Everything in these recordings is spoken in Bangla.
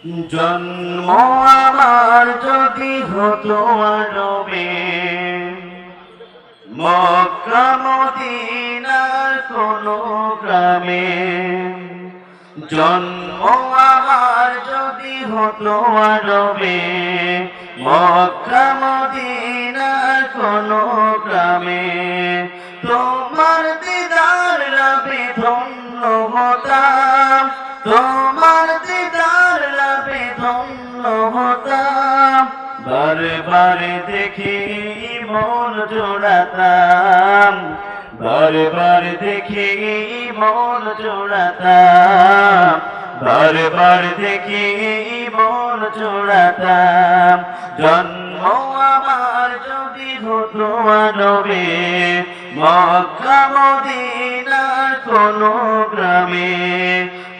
জন্ম আমার যদি হতো আরবে, মক্কা মদিনার কোনো গ্রামে। জন্ম আমার যদি হতো আরবে, মক্কা মদিনার কোনো গ্রামে। তোমার দিদার লাভে ধন্য হতাম, তোমার দিদার লাভে ধন্য হতাম। বারে বারে দেখি মন জোড়াতাম, বারে বারে দেখি মন জোড়াতাম, বারে বারে দেখি মন জোড়াতাম। জন্ম আমার যদি হতো আরবে, মক্কা মদিনার কোনো গ্রামে।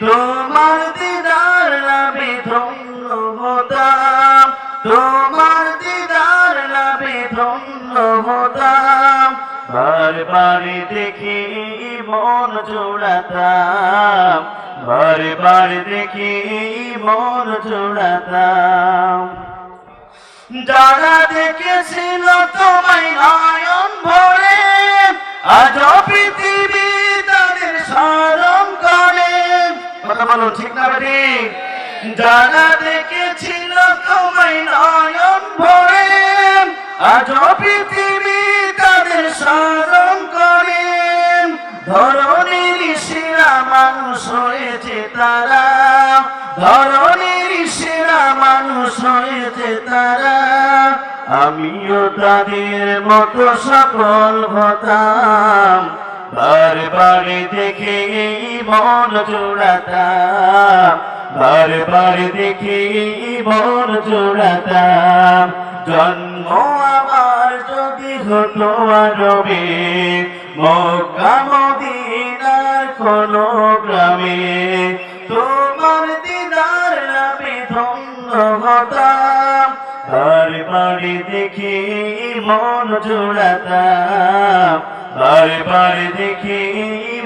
তোমার দিদার লাভে ধন্য হতাম, তোমার দিদার লাভে ধন্য হতাম। বারে বারে দেখি মন জোড়াতাম, বারে বারে দেখি মন জোড়াতাম। যারা দেখেছিল তোমায় নয়ন ভরে, আজ পৃথিবী তাদের স্মরণ করে। কথা বলো ঠিক না ঠিক? যারা দেখেছিল তোমায় নয়ন ভরে, আজ পৃথিবী তাদের স্মরণ করে। ধরণীর সেরা মানুষ হয়েছে তারা, ধরণীর সেরা মানুষ হয়েছে তারা। আমিও তাদের মতো সফল হতাম, বারে বারে দেখে মন জোড়াতাম, বারে বারে দেখে মন জোড়াতাম। জন্ম আমার যদি হতো আরবে, মক্কা মদিনার কোনো গ্রামে। তোমার দিদার লাভে ধন্য হতাম, বারে বারে দেখে মন জোড়াতাম, বারে বারে দেখে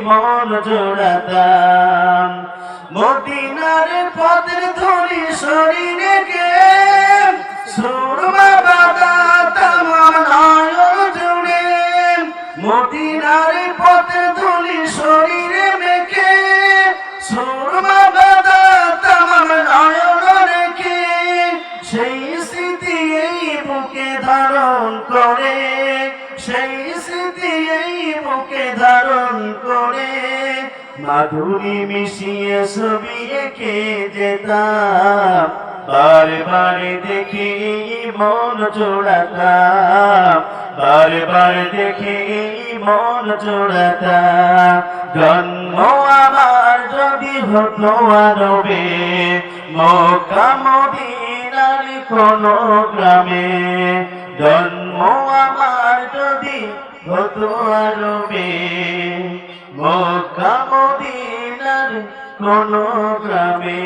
মন জোড়াতাম। মদিনার পথের ধরি শরীরে কে, সুরমা বাঁধাতাম নয়ন জুড়ে। মদিনার পথের ধরি শরীরে মেখে, সুরমা বাঁধাতাম নয়ন রেখে। সেই স্মৃতি এই বুকে ধারণ করে, সেই স্মৃতি এই বুকে ধারণ করে। মাধুরী মিশিয়ে ছবি এঁকে যেতাম, বারে বারে দেখি মন জোড়াতাম, বারে বারে দেখি মন জোড়াতাম। জন্ম আমার যদি হতো আরবে, মক্কা মদিনার কোনো গ্রামে। জন্ম আমার যদি হতো আরবে, মক্কা মদিনার কোনো গ্রামে।